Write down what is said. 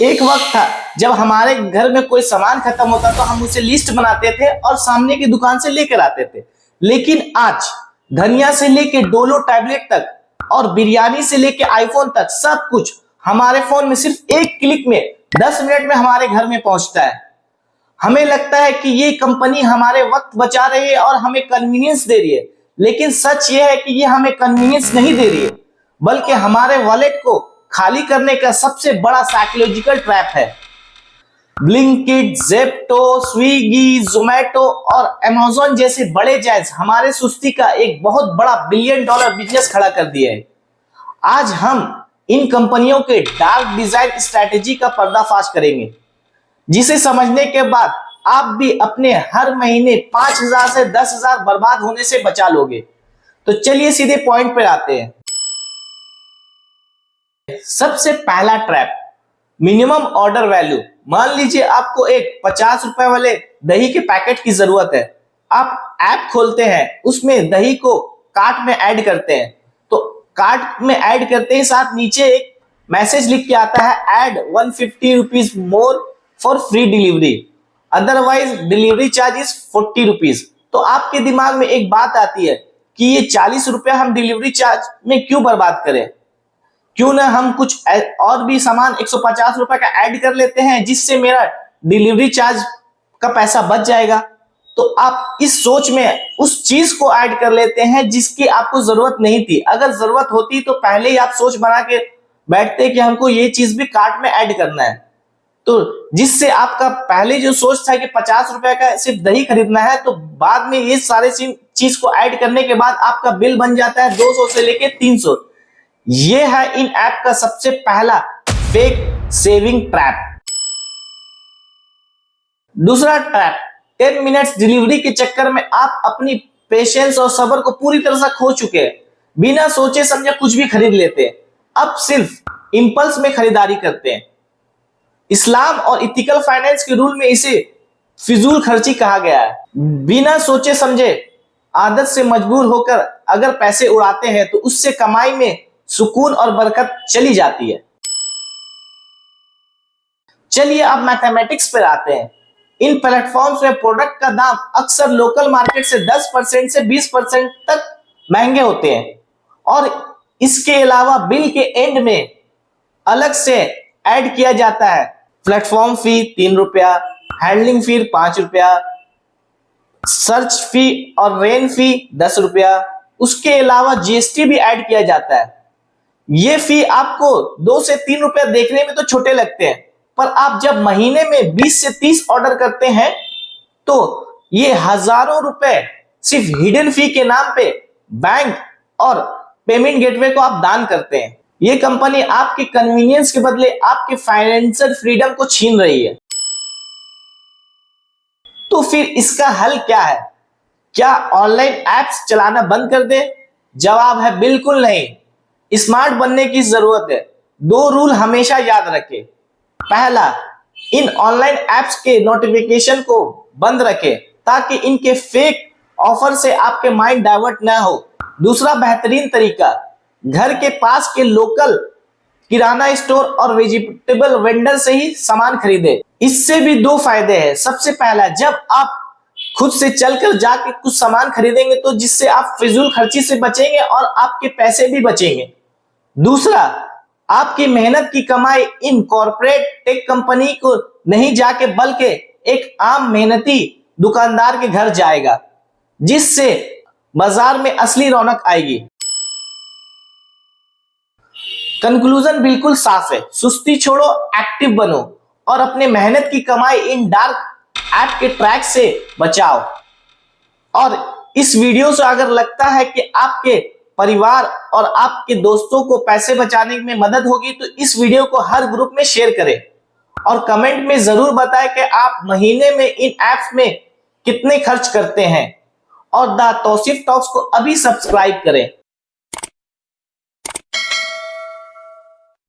एक वक्त था जब हमारे घर में कोई सामान खत्म होता तो हम उसे लिस्ट बनाते थे और सामने की दुकान से लेकर आते थे। लेकिन आज धनिया से लेके डोलो टैबलेट तक और बिरयानी से लेके आईफोन तक सब कुछ हमारे फोन में सिर्फ एक क्लिक में 10 मिनट में हमारे घर में पहुंचता है। हमें लगता है कि ये कंपनी हमारे वक्त बचा रही है और हमें कन्वीनियंस दे रही है, लेकिन सच ये है कि ये हमें कन्वीनियंस नहीं दे रही है, बल्कि हमारे वॉलेट को खाली करने का सबसे बड़ा साइकोलॉजिकल ट्रैप है। ब्लिंकिट, ज़ेप्टो, स्विगी, जोमैटो और अमेज़न जैसे बड़े जायंट्स हमारे सुस्ती का एक बहुत बड़ा बिलियन डॉलर बिजनेस खड़ा कर दिया है। आज हम इन कंपनियों के डार्क डिजाइन स्ट्रैटेजी का पर्दाफाश करेंगे, जिसे समझने के बाद आप भी अपने हर महीने 5,000 से 10,000 बर्बाद होने से बचा लोगे। तो चलिए सीधे पॉइंट पर आते हैं। सबसे पहला ट्रैप, मिनिमम ऑर्डर वैल्यू। मान लीजिए आपको एक 50 रुपए वाले दही के पैकेट की जरूरत है। आप ऐप खोलते हैं, उसमें दही को कार्ट में ऐड करते हैं, तो कार्ट में ऐड करते ही साथ नीचे एक मैसेज लिख के आता है, add 150 rupees more for free delivery, otherwise delivery charge is 40 rupees. तो आपके दिमाग में एक बात आती है कि ये 40 रुपया हम डिलीवरी चार्ज में क्यों बर्बाद करें, क्यों ना हम कुछ और भी सामान 150 रुपए का ऐड कर लेते हैं, जिससे मेरा डिलीवरी चार्ज का पैसा बच जाएगा। तो आप इस सोच में उस चीज को ऐड कर लेते हैं जिसकी आपको जरूरत नहीं थी। अगर जरूरत होती तो पहले ही आप सोच बना के बैठते कि हमको ये चीज भी कार्ट में ऐड करना है, तो जिससे आपका पहले जो सोच था कि 50 रुपए का सिर्फ दही खरीदना है, तो बाद में ये सारे चीज को ऐड करने के बाद आपका बिल बन जाता है 200 से लेके 300। ये है इन ऐप का सबसे पहला फेक सेविंग ट्रैप। दूसरा ट्रैप, 10 मिनट्स डिलीवरी के चक्कर में आप अपनी पेशेंस और सब्र को पूरी तरह से खो चुके हैं। बिना सोचे समझे कुछ भी खरीद लेते हैं, अब सिर्फ इंपल्स में खरीदारी करते हैं। इस्लाम और इथिकल फाइनेंस के रूल में इसे फिजूल खर्ची कहा गया है। बिना सोचे समझे आदत से मजबूर होकर अगर पैसे उड़ाते हैं तो उससे कमाई में सुकून और बरकत चली जाती है। चलिए अब मैथमेटिक्स पर आते हैं। इन प्लेटफॉर्म्स में प्रोडक्ट का दाम अक्सर लोकल मार्केट से 10% से 20% तक महंगे होते हैं, और इसके अलावा बिल के एंड में अलग से ऐड किया जाता है प्लेटफॉर्म फी 3 रुपया, हैंडलिंग फी 5 रुपया, सर्च फी और रेन फी 10 रुपया। उसके अलावा जीएसटी भी ऐड किया जाता है। ये फी आपको 2 से 3 रुपया देखने में तो छोटे लगते हैं, पर आप जब महीने में 20 से 30 ऑर्डर करते हैं तो ये हजारों रुपए सिर्फ हिडन फी के नाम पे बैंक और पेमेंट गेटवे को आप दान करते हैं। ये कंपनी आपके कन्वीनियंस के बदले आपके फाइनेंशियल फ्रीडम को छीन रही है। तो फिर इसका हल क्या है? क्या ऑनलाइन एप्स चलाना बंद कर दे? जवाब है बिल्कुल नहीं। स्मार्ट बनने की जरूरत है। 2 रूल हमेशा याद रखें। पहला, इन ऑनलाइन एप्स के नोटिफिकेशन को बंद रखें ताकि इनके फेक ऑफर से आपके माइंड डाइवर्ट ना हो। दूसरा बेहतरीन तरीका, घर के पास के लोकल किराना स्टोर और वेजिटेबल वेंडर से ही सामान खरीदे। इससे भी 2 फायदे हैं। सबसे पहला, जब आप खुद से चलकर जाके कुछ सामान खरीदेंगे तो जिससे आप फिजूल खर्ची से बचेंगे और आपके पैसे भी बचेंगे। दूसरा, आपकी मेहनत की कमाई इन कॉर्पोरेट टेक कंपनी को नहीं जाके बल्कि एक आम मेहनती दुकानदार के घर जाएगा, जिससे बाजार में असली रौनक आएगी। कंक्लूजन बिल्कुल साफ है, सुस्ती छोड़ो, एक्टिव बनो और अपने मेहनत की कमाई इन डार्क ऐप के ट्रैक से बचाओ। और इस वीडियो से अगर लगता है कि आपके परिवार और आपके दोस्तों को पैसे बचाने में मदद होगी तो इस वीडियो को हर ग्रुप में शेयर करें और कमेंट में जरूर बताएं कि आप महीने में इन ऐप्स में कितने खर्च करते हैं। और द तौसीफ टॉक्स को अभी सब्सक्राइब करें।